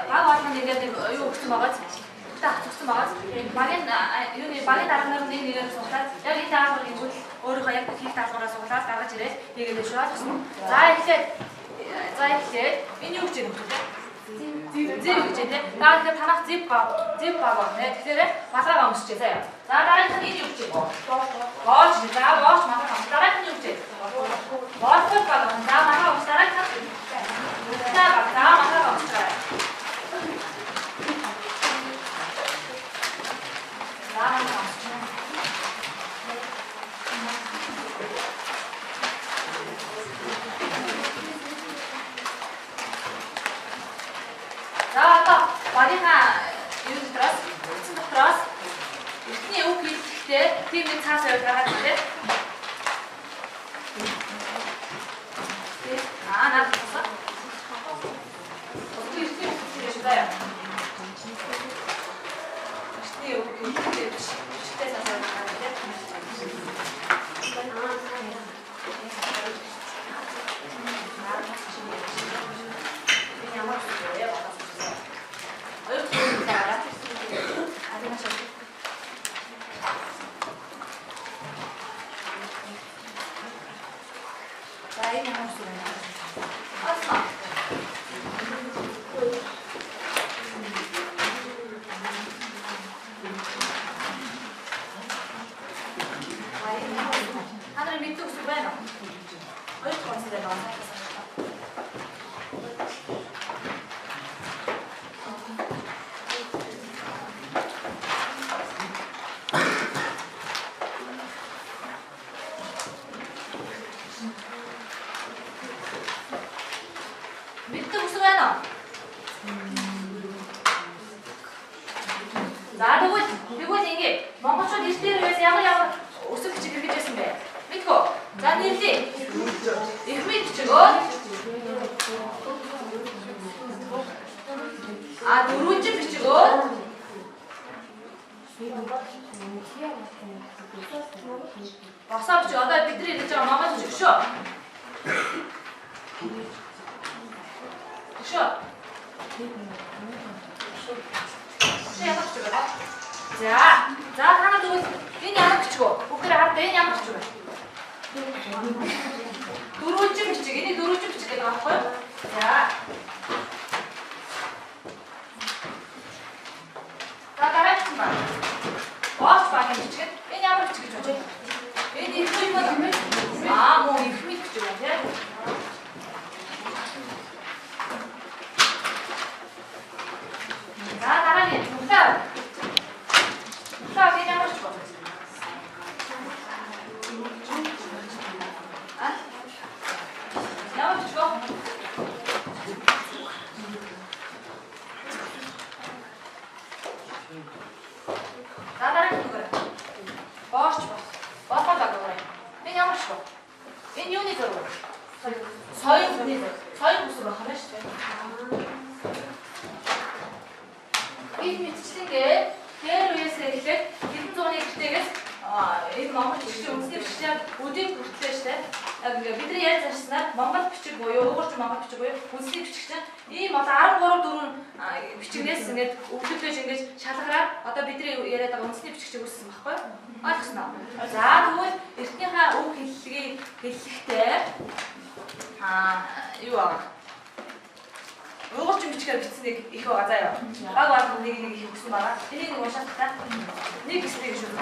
баг болгоно ингээд юу өгсөн байгаа. Тагцсан байгаа. Багийн дараагаар нэгээр суглаад яг энэ даалгаврыг игүүл өөрийнхөө яг хийх даалгавраа суглаад гаргаж ирээд тэгээд шууд өгсөн. За эхлээд энэ юу гэж юм бэ? Зэв гэж тийм. Тэгэхээр танах зэв баг нэ. Тэгэхээр малгайгаа өмсчээ заяа. За дараагийнх нь энэ юу гэж юм? Боож малгай. Дараагийнх нь юу гэж? Боолтой баг. За малгай өмс дараагийнх нь. За малгайгаа өмсчээ. За одоо багийнхаа юу дотроос үтсэн дотроос эхний үг хэлэхдээ тийм нэг цаас яваад байгаа тийм. Наад тусаа. Өдөр ихтэй хэлж байгаа. Эхний үг хэлэхдээ биштэй цаас яваад байгаа тийм. 하늘 밑에 웃을 거야, 너. 어디 건슬에 넣어? 밑에 웃을 거야, 너. За тэгвэл ингэ монголчууд эртээр үеэс ямар өсөх бичиг хэрэгжсэн бэ? Мэдгүй. За нэрлээ. Их мэд бичгөө. Дөрвөнжин бичгөө. Босоо бичиг одоо бидний хэлж байгаа монгол бичиг шүү. Шүү. Ямар бичиг вэ? За танаа тэгвэл энэ ямар бичиг вэ? Бүгдээ хараад энэ ямар бичиг вэ? Дөрвөнжин бичиг. Энийг дөрвөнжин бичиг гэдэг аахгүй юу? За дараагийн баг. Боос багийн бичиг. Энэ ямар бичиг гэж бодож байна? Энэ их юм байна. Муу их мэд бичиг байна тийм. За дараагийн мухтар. Энэ ямар бичиг вэ? Ямар бичиг вэ? За дараагийн үг. Боос баг уу. Энэ ямар бичиг вэ? Энэ юуны зураг? Соёл бүсэг байх юм шүү дээ. Бид мэдчихлээ. Тэр үеэс эхлээд хэдэн зууны эхлэлээс энэ монгол бичгийн үндэсний бичгээр өдийг хүртлээ шүү дээ. Яг ингээ бидний яаж зарчснаар монгол бичиг буюу угаарч монгол бичиг буюу үндэсний бичиг чинь ийм одоо 13 4 бичигнээс ингээд өвлөглөж ингэж шалгараад одоо бидний яриад байгаа үндэсний бичиг чиг үүссэн байхгүй юу? Ойлгосноо. За тэгвэл эртнийхээ үг хэллэгийг хэлэхдээ юу аа угаарч бичгээр бичсэн нэг их байгаа заяа. Баг нэг их өгсөн байгаа. Энийг нэг уншаад та. Нэг хэсэг шүү.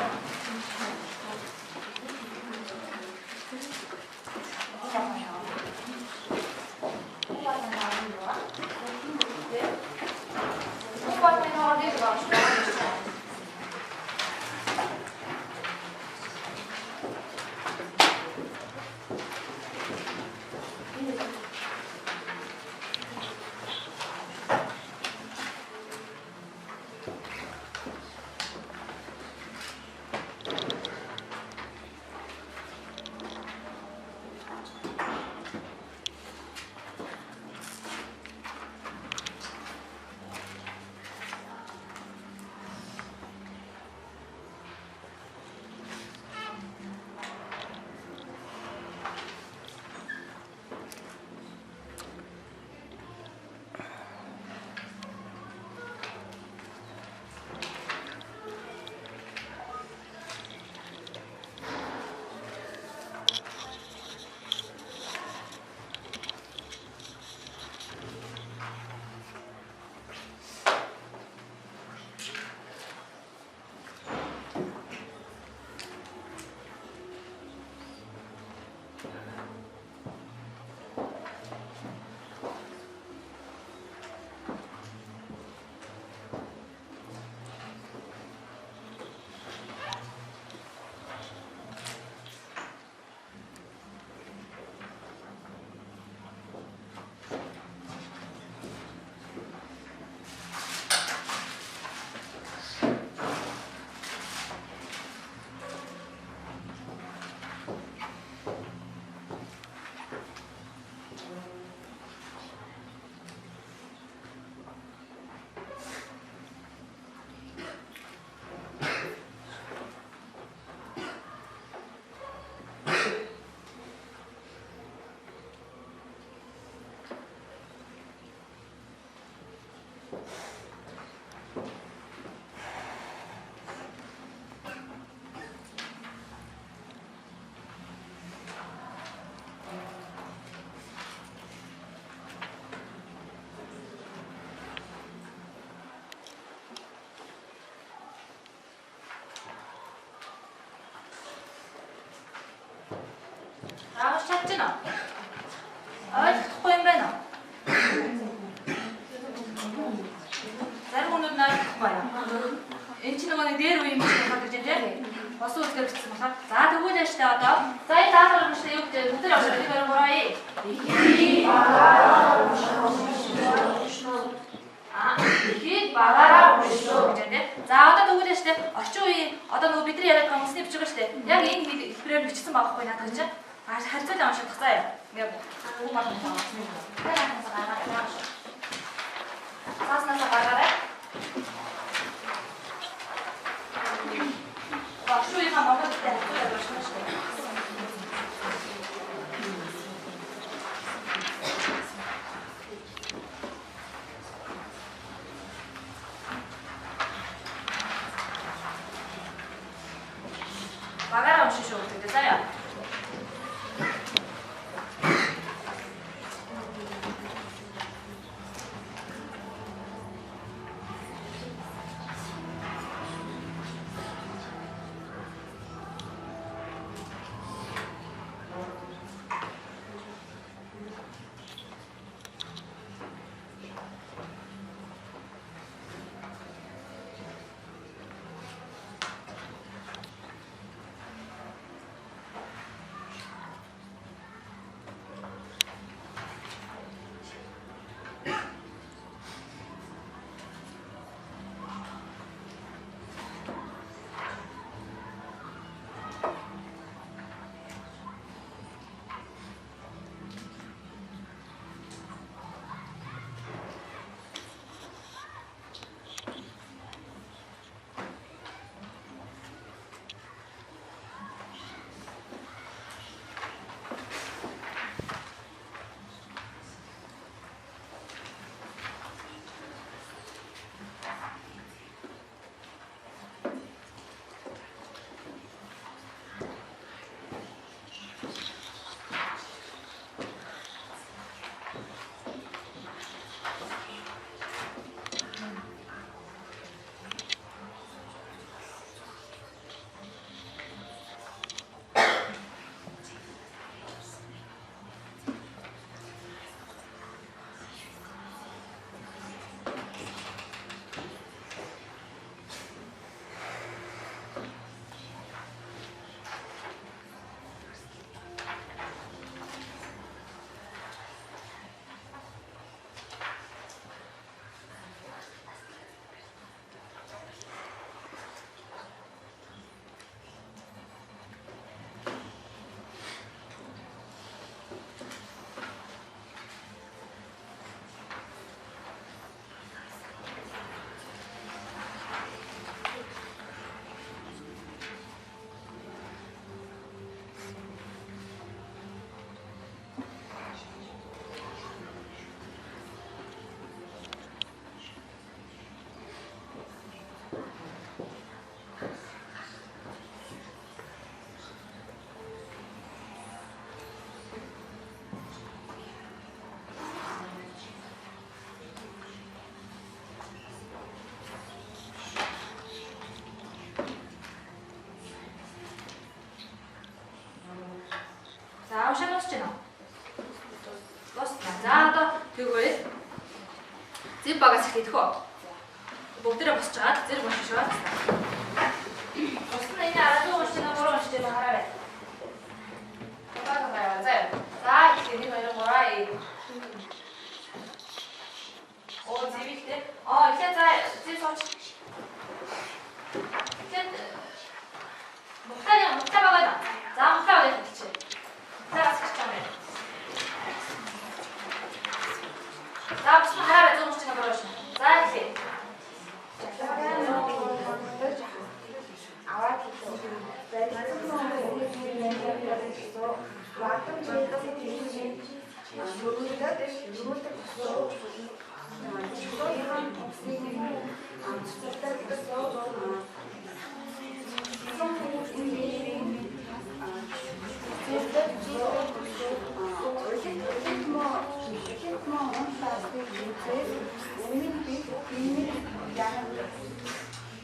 энэ чинь нөгөө нэг дээр үе юм шиг байна гэж тийм. Бос үзгээр бичсэн байна. За тэгвэл яаштай одоо. За энэ даалгавар нь юу гэдэг өдөр явж байгаа юм байна. Ихэд багаараа уншуу гэж тийм. За одоо тэгвэл яаштай орчин үеийн одоо нөгөө бидний яриад байгаа хүмүүсний бичиг шүү дээ. Яг энэ хэлбэрээр бичсэн байхгүй надад чинь. Харьцуулан унших заяа. Ингээд бүх баг байна. Сааснаас гаргаарай. Орчин үеийн Монголд харьцуулаад унших шүү дээ. Багаараа уншиж шүү гэдэг заяа. За уншаад дуусч байна уу? Дуусна. За одоо тэгвэл зэв багаас ихэдэх үү? Бүгдээрээ босч байгаа. Зэрэг уншиж байгаа. Босна энэ араас уншиж байгаа, гурван уншиж байгаа хараарай. За их нэг хоёр гурай. Оо зэвихтэй. Ихээ за зэв сууч. Ихээ мухтай байгаа. За мухтай байгаа хэлчихэ. Зараз гэж байна. За босна хараарай 130 нэг гурван. За ихээ. Аваад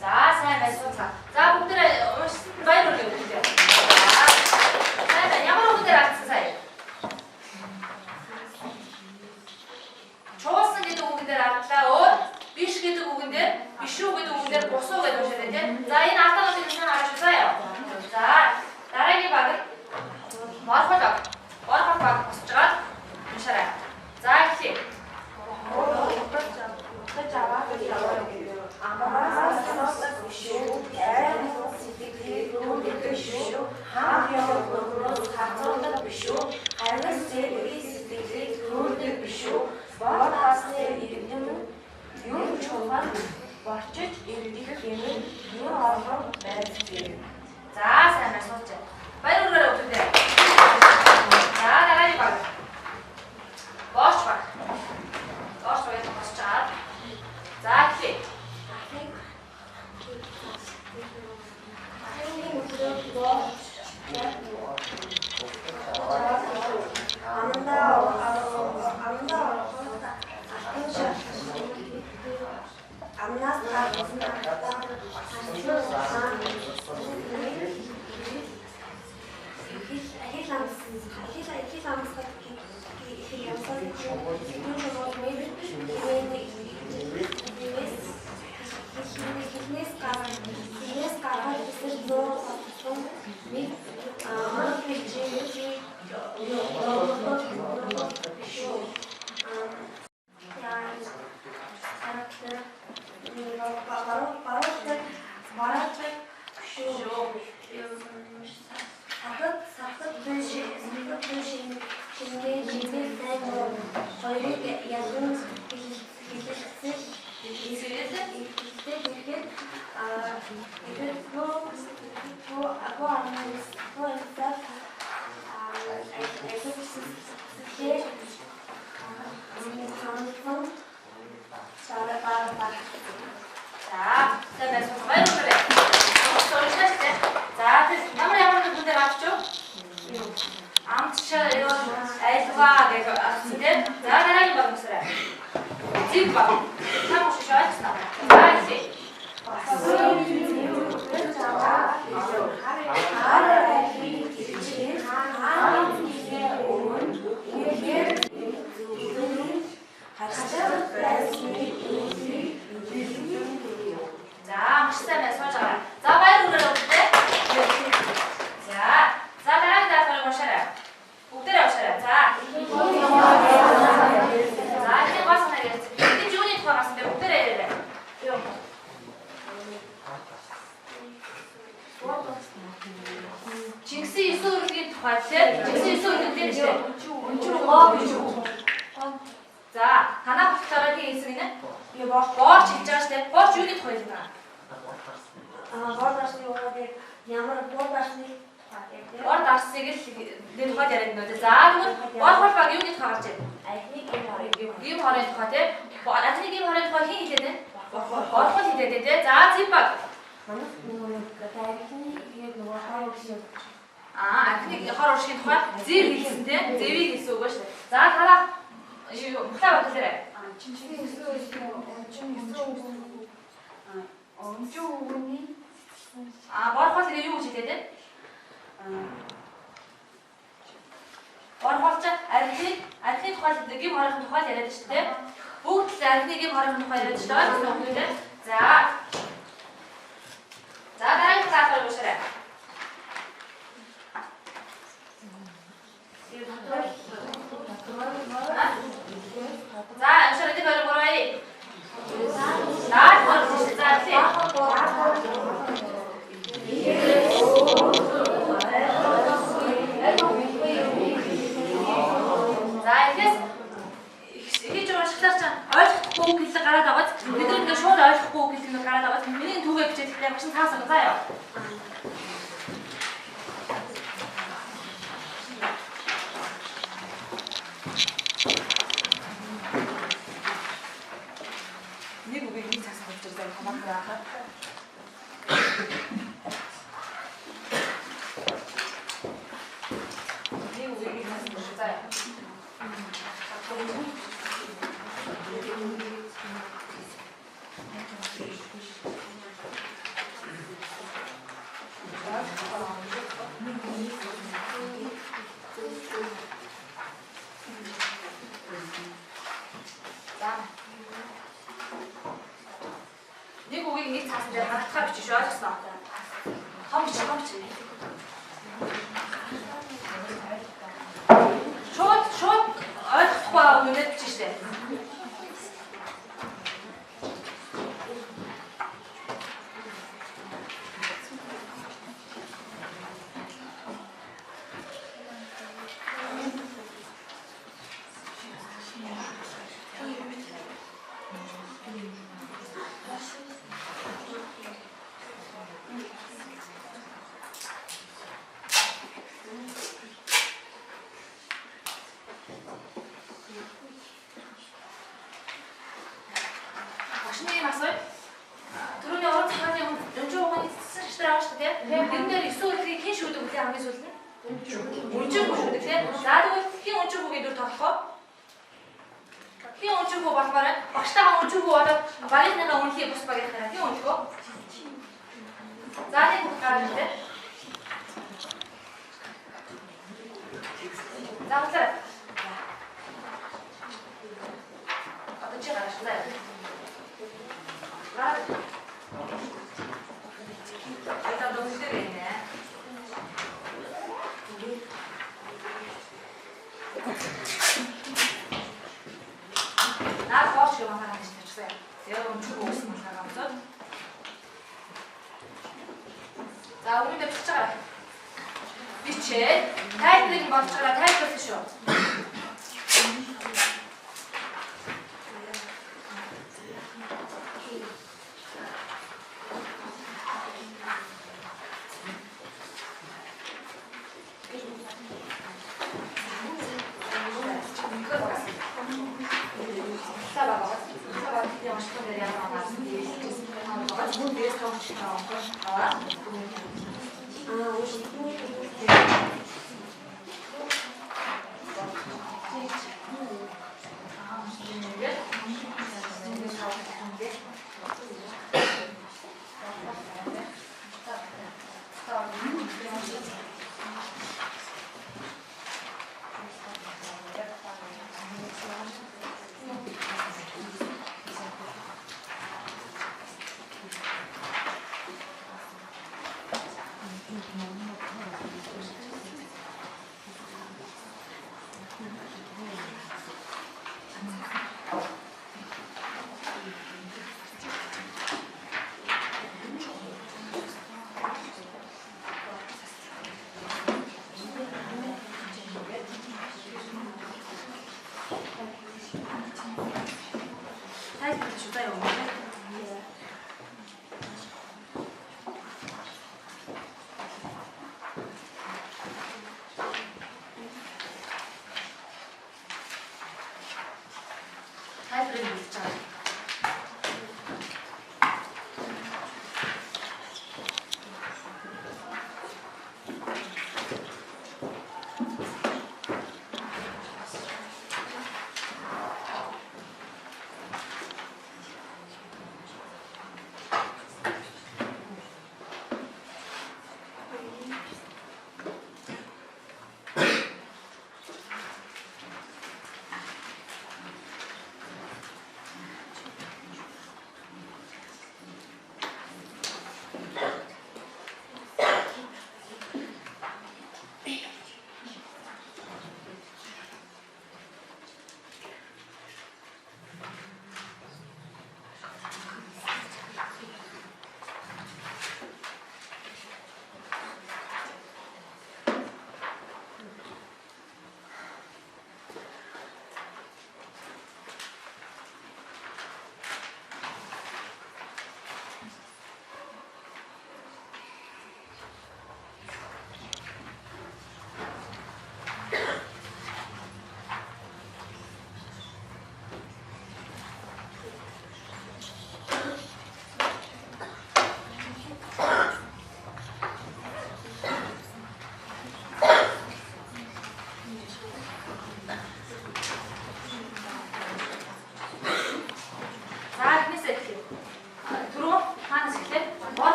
за сайн байсан. За бүгдээ баяр хүргэе бүгдээ. За ямар бүгдээ алдсан сая. Чуусан гэдэг үгэн дээр алдлаа өөр биш гэдэг үгэн дээр биш үү гэдэг үг дээр бусуу гэдэг үншээрээ тийм. За энэ алтан утгыг сайн харж үзье. За дараагийн баг морхол баг. Морхол баг босч байгаа. Уншаарай. За эхлэе. Борчиж ирдэх юм юу орхон байдаг. За сайн асууж байна. Баяр хүрээ өгдөө. За дараагийн баг. Бооч баг. Бооч баг босч байгаа. За эхлэе. Нэг хүүгийг нэг цаасан дээр хатгаа бичиж ойлгосноо. Том бич. Шууд ойлгохгүй үнэт бичиж штэ.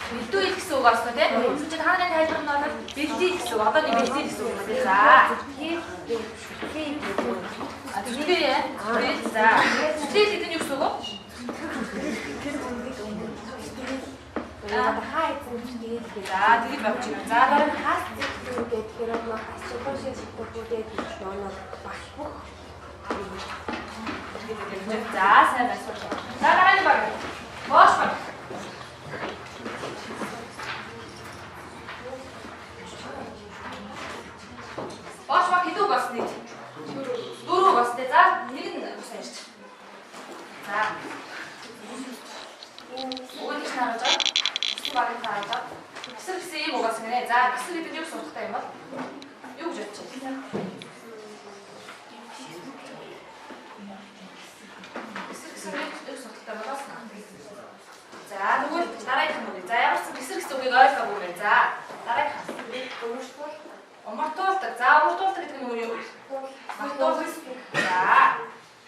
Бэлдүү гэсэн үг аснаа тийм. Тэгвэл чи хааны тайлбар нь бол бэлдээ гэсэн үг. Одоо нэг бэлдээ гэсэн үг байна. За. Тэгвэл за. Сэтгэл гэдэг нь юу гэсэн үг вэ? За тэгээд багч юм. За дараа нь хаас гэдэг хэрэг мах асуухын сэтгэлдүүд нөө башбах. За сайн байна. За дараа нь баг. Бош баг. Бош баг хэдүү бас нэг. Дөрөв бас тэ. За нэг нь сайн шүү. За. Өгөөж нараад багын таалаа. Гисэр гэсэн юм угаас гэнэ. За гисэр гэдэг нь юу судалтай юм бол? Юу гэж бодчих вэ? Гисэр гэсэн юу судалтай байгаас наа. За тэгвэл дараагийнх нь үү. За ямар ч гисэр гэсэн үгийг ойлгоогүй байна. За дараагийнх нь умартуулдаг. За умартуулдаг гэдэг нь юу? Мартуулдаг. За.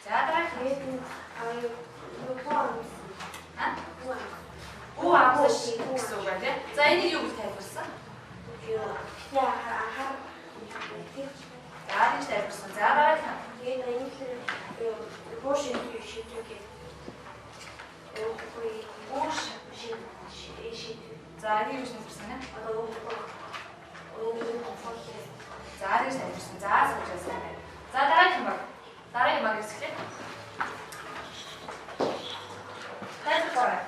За дараагийнх нь Оо амсаш гэсэн үг байна тийм. За энийг юу гэж тайлбарласан? За ингэж тайлбарласан. За дараагийн. Бош шийдвэр. Бош шийдвэр. За энийг юу гэж тайлбарласан вэ? За ингэж тайлбарласан. За суужсан байна. За дараагийн баг. Дараагийн баг хэсэг. Тайлбарлаа.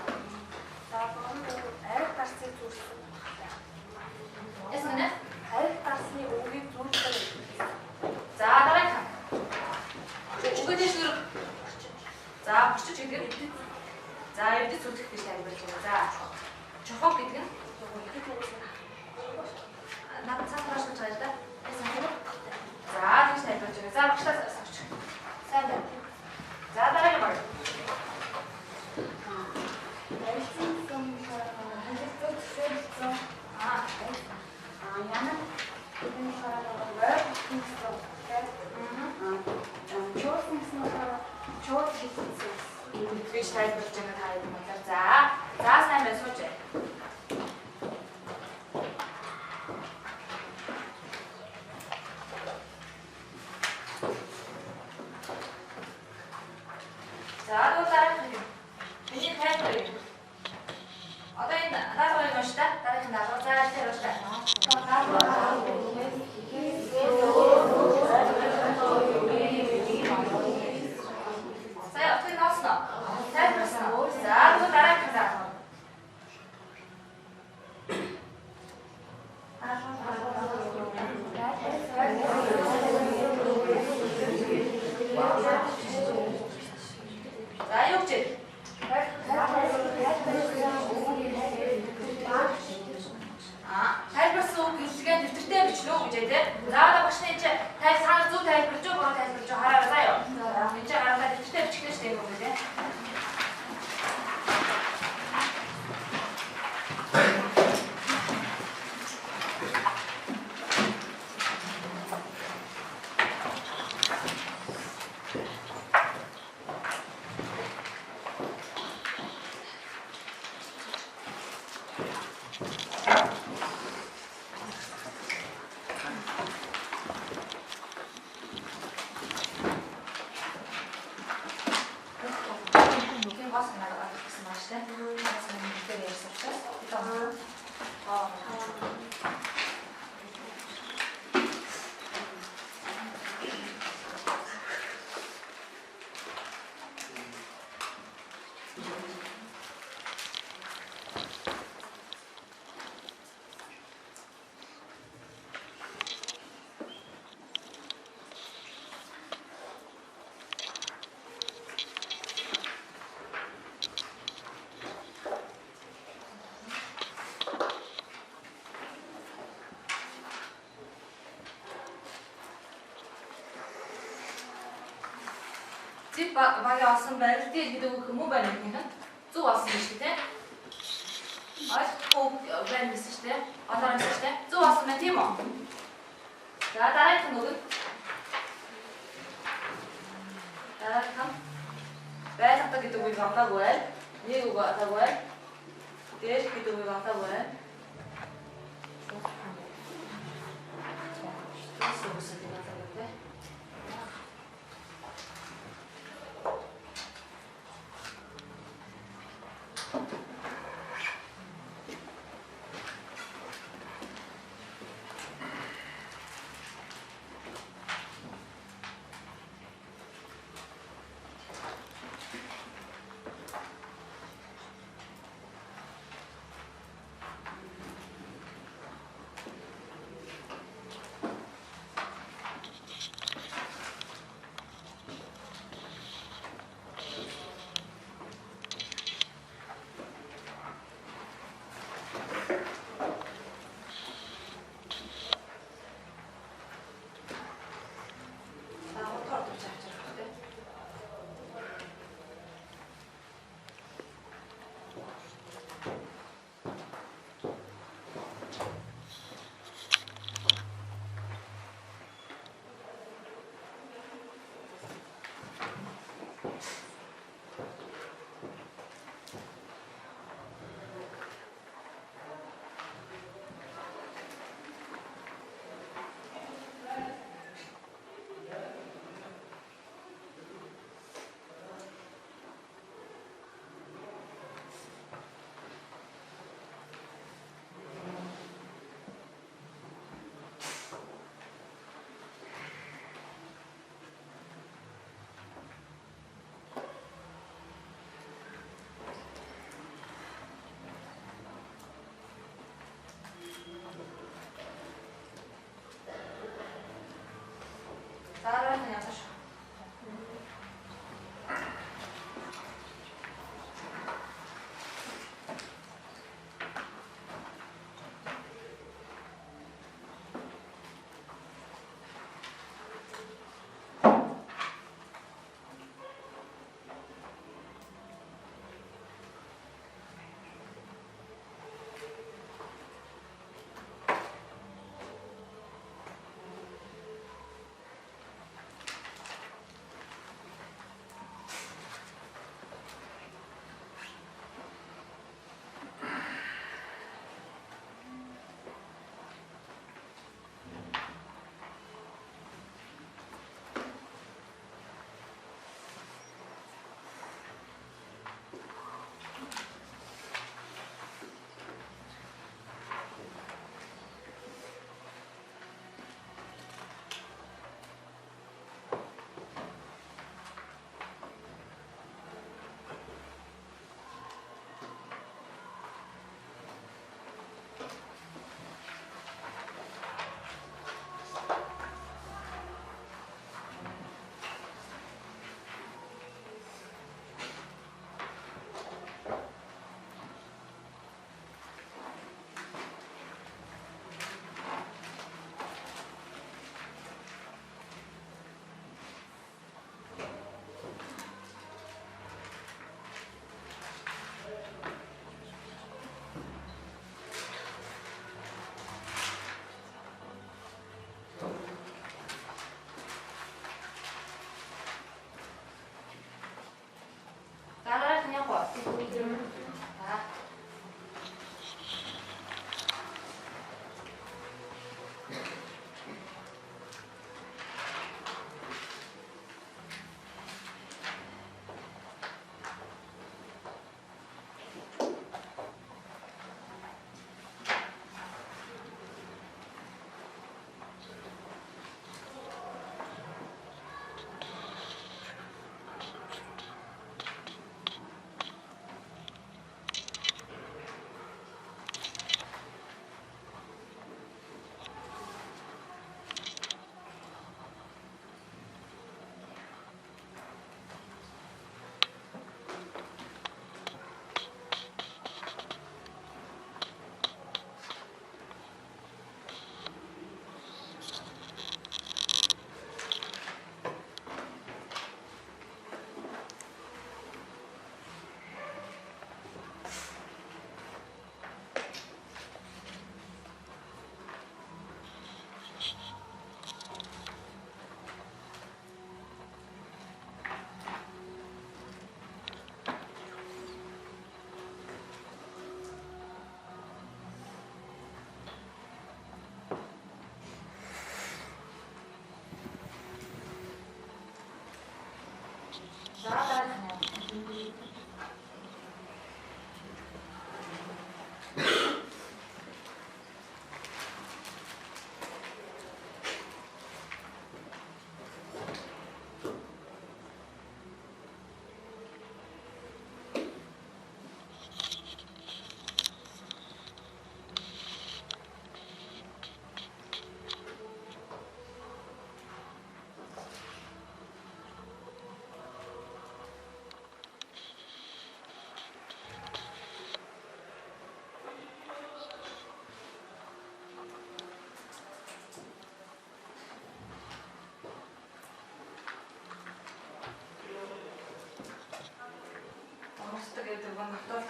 Ариг гарсыг зүрсэн. Ясна? Ариг гарсны үгийг зүрсэн. За дараагийн. Үгээс зүр. За бичиж гэдэг. За эвдэж зүрх гэж тайлбарлаж байна. За чохог гэдэг нь надад цааш гэж байна да. За гэж тайлбарлаж байна. За багшлаас авч. Сайн байна. За дараагийн баг. Гэж тайлбарлаж байгаа та юм байна. За сайн байна сууж. За дараагийн. Миний тайлбар. Одоо энэ даалгаврыг уншиж та дараагийн даалгавар зааж тавьж байна. Сая отын носно. Тайлбарсан. За дараагийн даалгавар. За юу гэж? Тайлбарсан үг хэллэгээ дэвтэртэй бичлээ үү гэж тий. За одоо багш нь энэ цаана зөв тайлбарлаж байгаа буруу тайлбарлаж байгаа хараарай заяа. Энд чинь гараа дэвтэртэй бичлээ шүү дээ юм тий. Зэт багийн олсон барилтын гэдэг үг юм уу байна гэх юм. Зүг олсон шүү дээ. Ойлгохгүй байна гэсэн шүү дээ. Оноор нь шүү дээ. Зүг олсон байна тийм үү? За дараагийн үг. Дараагийн. Байлгадаг гэдэг үгийг онтаагүй байл. Нэг үг онтаагүй байл. Дээш гэдэг үгийг онтаагүй байл.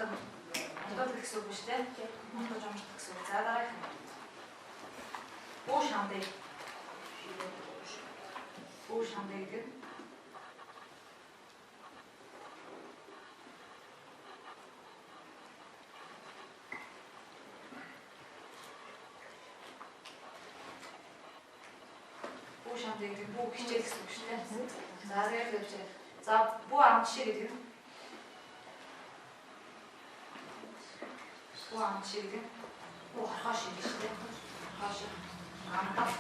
Модод гэсэн үг шүү дээ. Модод жомч гэсэн үг. За дараах нь. Бүү шамдаг. Бүү шамдаг гэдэг. Бүү шамдаг гэдэг бүү хичээл гэсэн үг шүү дээ. За яг л хичээл. За бүү ам жишээ гэдэг нь. Бүү ам жишээ гэдэг нь. Бүү хорхоо шиг шүү дээ. Хорхоо шиг. Амтал.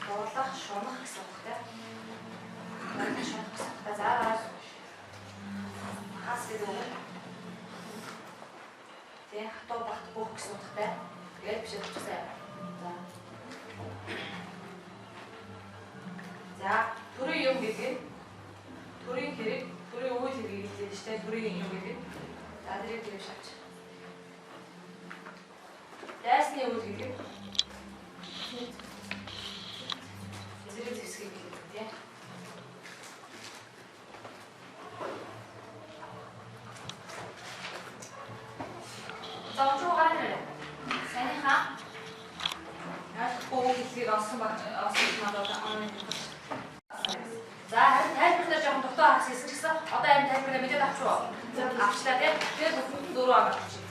Дуурлах, шунах гэсэн үгтэй. Шунах гэсэн үгтэй. За хас гэдэг үг. Тэг хатуу бат бүх гэсэн үгтэй. Тэгээд биш өгчтэй. За төрийн юм гэдэг нь төрийн хэрэг, төрийн үйл хэрэг хэлдэг шүү дээ. Төрийн юм гэдэг. За тэрийг тэр шавч. Дайсны үйл гэдэг. Зэрэг зэвсгийг хэлдэг тийм. За өнөө гараа. Санийхаа яг бүх хэлхийг олсон надад онлайн. За харин тайлбарлаж жоохон дутуу хагас эсэргсэн. Одоо энэ тайлбарыг мэдээд авчихв. Авчлаа тийм. Тэгээд дөрөв авчих.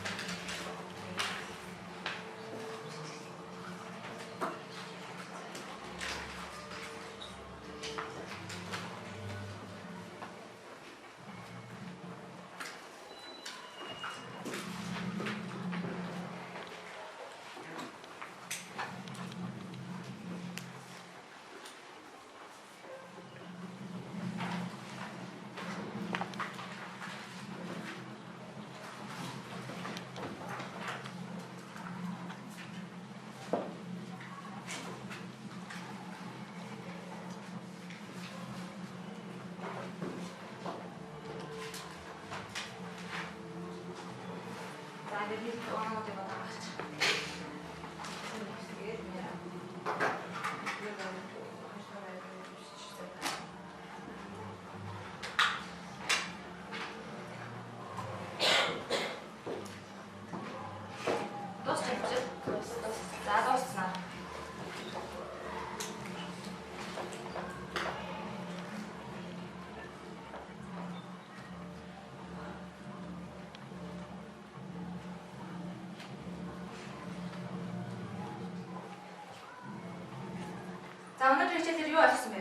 За өнөөдөр хичээлээр юу олсон бэ?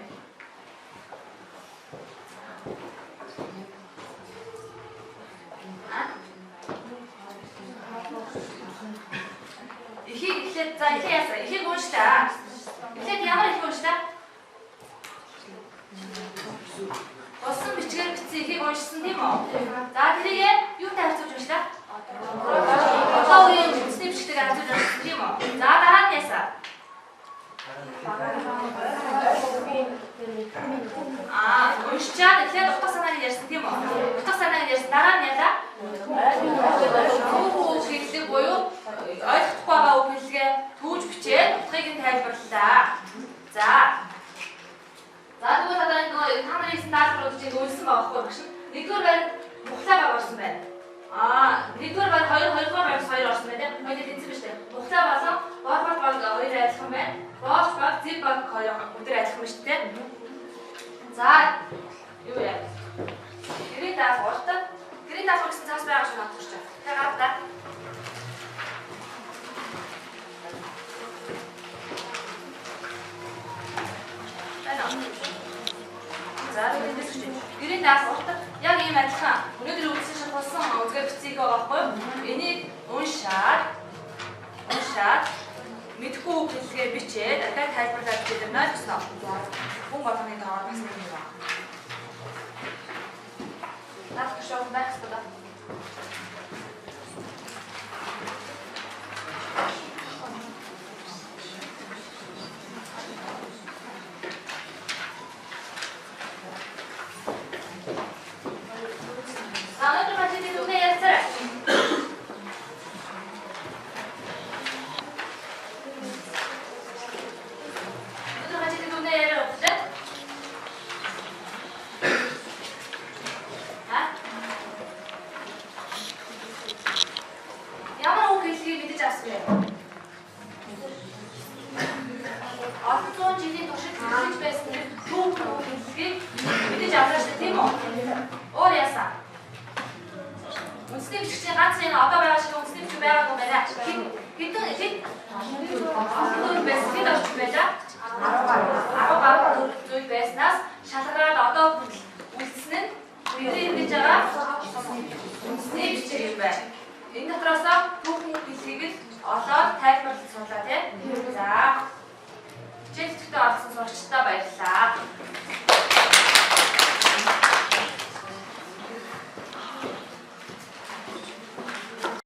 Эхлээд за эхийг уншлаа. Эхлээд ямар их уншлаа? Болсон бичгээр бичсэн эхийг уншсан тийм үү? За тэрийг юутай харьцуулж уншлаа? Одоо үеийн үгсний бичгээр харьцуулж уншсан тийм үү? За дараа нь ясаа? Уншчаад эхлээд утга санааг ярьсан тийм үү? Утга санааг ярьсан дараа нь яла? Үг хэллэг буюу ойлгохгүй байгаа үг хэллэгээ түүж бичээд утгыг нь тайлбарлалаа. За. За тэгвэл одоо энэ та нарын хийсэн даалгаврууд чинь үйлсэн байгаа байхгүй багш. Нэгдүгээр байр мухлаа баг орсон байна. Нэгдүгээр байр 2 байр 2 орсон байна тийм. Хоёул тэнцэн биш тийм. Мухлаа болон борбор баг 2 айлхан байна. Бооч баг зэв баг 2 өдөр айлхан биш тийм. За юу яа? Гэрийн даалгаварт гэсэн цаас байгаа шүү надад ч. Тэгээ гав та. За үүнээс ч гэрийн даалгаварт яг ийм адилхан өнөөдөр үзсэн шалгуулсан үзгээр бичгийг байгаа байхгүй юу? Энийг уншаад мэдхгүй үг хэллэгээ бичээд дахиад тайлбарлаад бичээд байна гэсэн үг. Хүн болгоны доор бас нэг юм байна. Наад шоу байх хэрэгтэй. энэ одоо байгаа шиг үндэсний бичиг байгаа юм байна. Хэдэн байсан хэд орч байлаа.